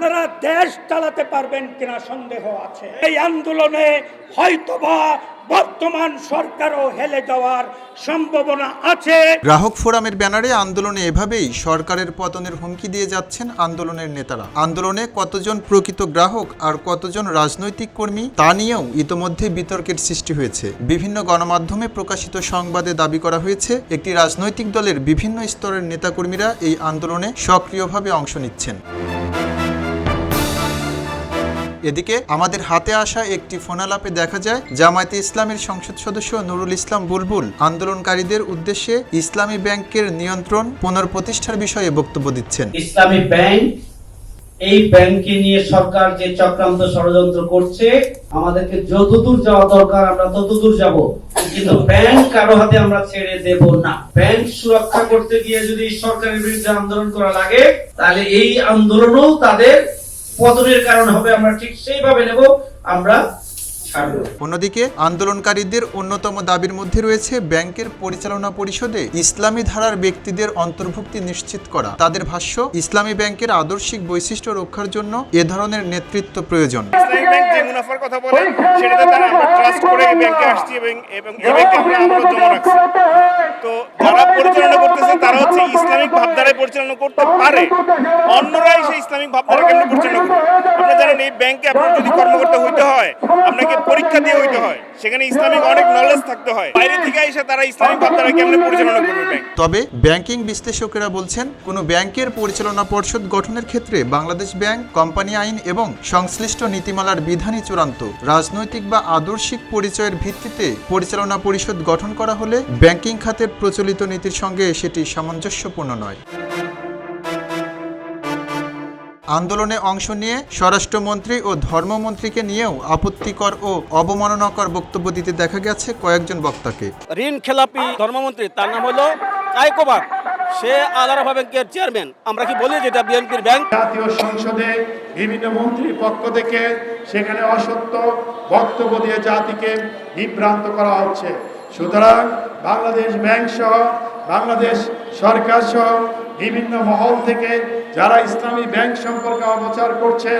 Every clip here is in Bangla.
আপনারা দেশ চালাতে পারবেন কিনা সন্দেহ আছে। এই আন্দোলনে হয়তোবা বর্তমান সরকারও হেলে যাওয়ার সম্ভাবনা আছে। গ্রাহক ফোরামের ব্যানারে আন্দোলনে এভাবেই সরকারের পতনের হুমকি দিয়ে যাচ্ছেন আন্দোলনের নেতারা। আন্দোলনে কতজন প্রকৃত গ্রাহক আর কতজন রাজনৈতিক কর্মী তা নিয়েও ইতোমধ্যে বিতর্কের সৃষ্টি হয়েছে। বিভিন্ন গণমাধ্যমে প্রকাশিত সংবাদে দাবি করা হয়েছে একটি রাজনৈতিক দলের বিভিন্ন স্তরের নেতাকর্মীরা এই আন্দোলনে সক্রিয়ভাবে অংশ নিচ্ছেন। এদিকে আমাদের হাতে আসা একটি ফোনালাপে দেখা যায় জামায়াতে ইসলামের সংসদ সদস্য নুরুল ইসলাম বুলবুল আন্দোলনকারীদের উদ্দেশ্যে ইসলামী ব্যাংকের নিয়ন্ত্রণ পুনঃপ্রতিষ্ঠার বিষয়ে বক্তব্য দিচ্ছেন। ইসলামী ব্যাংক, এই ব্যাংকে নিয়ে সরকার যে চক্রান্ত ষড়যন্ত্র করছে, আমাদেরকে যতদূর যাওয়া দরকার আমরা ততদূর যাব, কিন্তু ব্যাংক কারো হাতে আমরা ছেড়ে দেব না। ব্যাংক সুরক্ষা করতে গিয়ে যদি সরকারের বিরুদ্ধে আন্দোলন করা লাগে, তাহলে এই আন্দোলনও তাদের পতনের কারণ হবে। আমরা ঠিক সেইভাবে নেব, আমরা ছাড়ব। অন্যদিকে আন্দোলনকারীদের অন্যতম দাবির মধ্যে রয়েছে ব্যাংকের পরিচালনা পরিষদে ইসলামী ধারার ব্যক্তিদের অন্তর্ভুক্তি নিশ্চিত করা। তাদের ভাষ্য, ইসলামী ব্যাংকের আদর্শিক বৈশিষ্ট্য রক্ষার জন্য এ ধরনের নেতৃত্ব প্রয়োজন। ইসলামী ব্যাংক যে মুনাফার কথা বলে সেটাতে তারা আমরা ট্রাস্ট করে এই ব্যাংকে আসছি এবং এই ব্যাংকে আমরা জমা রাখছি। তো যারা পরিচালনা করতেছে তারা হচ্ছে ইসলামিক ভাবধারায় পরিচালনা করতে পারে, অন্যরাই সেই ইসলামিক ভাবধারা কেমন পরিচালনা করবে। আপনারা জানেন এই ব্যাংকে আপনার যদি কর্মকর্তা হইতে হয় আপনাকে পরীক্ষা দিয়ে হইতে হয়, সেখানে ইসলামিক অনেক নলেজ থাকতে হয়। বাইরে থেকে এসে তারা ইসলামিক ভাবধারা কেমন পরিচালনা করবে ব্যাংক। তবে ব্যাংকিং বিশ্লেষকেরা বলছেন, কোনো ব্যাংকের পরিচালনা পর্ষদ গঠনের ক্ষেত্রে বাংলাদেশ ব্যাংক, কোম্পানি আইন এবং সংশ্লিষ্ট নীতিমালার বিধানই চূড়ান্ত। রাজনৈতিক বা আদর্শিক পরিচয়ের ভিত্তিতে পরিচালনা পরিষদ গঠন করা হলে ব্যাংকিং খাতের প্রচলিত নীতির সঙ্গে সেটি সামঞ্জস্যপূর্ণ নয়। আন্দোলনে অংশ নিয়ে স্বরাষ্ট্রমন্ত্রী ও ধর্মমন্ত্রীকে নিয়েও আপত্তিকর ও অবমাননাকর বক্তব্য দিতে দেখা গেছে কয়েকজন বক্তাকে। ঋণ খেলাপি ধর্মমন্ত্রী, তার নাম হলো কায়কোবাদ, সে আলাদা ব্যাংকের চেয়ারম্যান। আমরা কি বলি যেটা বিএনপির ব্যাংক? জাতীয় সংসদে বিভিন্ন মন্ত্রীর পক্ষ থেকে সেখানে অসত্য বক্তব্য দিয়ে জাতিকে বিভ্রান্ত করা হচ্ছে। সুতরাং বাংলাদেশ ব্যাংক সহ বাংলাদেশ সরকার সহ বিভিন্ন মহল থেকে যারা ইসলামী ব্যাংক সম্পর্কে অপপ্রচার করছে,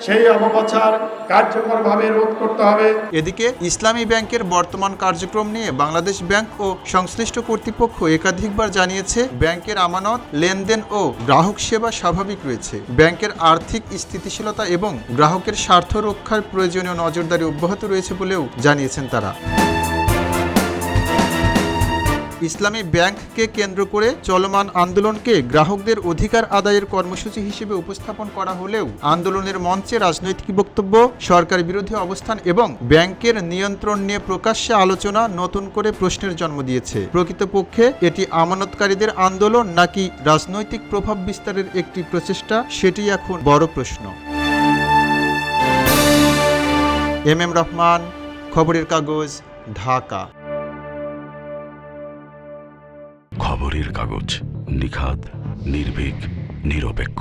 সেই অপপ্রচার কার্যকরভাবে রোধ করতে হবে। এদিকে ইসলামী ব্যাংকের বর্তমান কার্যক্রম নিয়ে বাংলাদেশ ব্যাংক ও সংশ্লিষ্ট কর্তৃপক্ষ একাধিকবার জানিয়েছে, ব্যাংকের আমানত, লেনদেন ও গ্রাহক সেবা স্বাভাবিক রয়েছে। ব্যাংকের আর্থিক স্থিতিশীলতা এবং গ্রাহকের স্বার্থ রক্ষার প্রয়োজনীয় নজরদারি অব্যাহত রয়েছে বলেও জানিয়েছেন তারা। ইসলামী ব্যাংককে কেন্দ্র করে চলমান আন্দোলনকে গ্রাহকদের অধিকার আদায়ের কর্মসূচি হিসেবে উপস্থাপন করা হলেও আন্দোলনের মঞ্চে রাজনৈতিক বক্তব্য, সরকার বিরোধী অবস্থান এবং ব্যাংকের নিয়ন্ত্রণ নিয়ে প্রকাশ্যে আলোচনা নতুন করে প্রশ্নের জন্ম দিয়েছে। প্রকৃতপক্ষে এটি আমানতকারীদের আন্দোলন নাকি রাজনৈতিক প্রভাব বিস্তারের একটি প্রচেষ্টা, সেটি এখন বড় প্রশ্ন। এম রহমান, খবরের কাগজ, ঢাকা। খবরের কাগজ, নিখাদ, নির্ভীক, নিরপেক্ষ।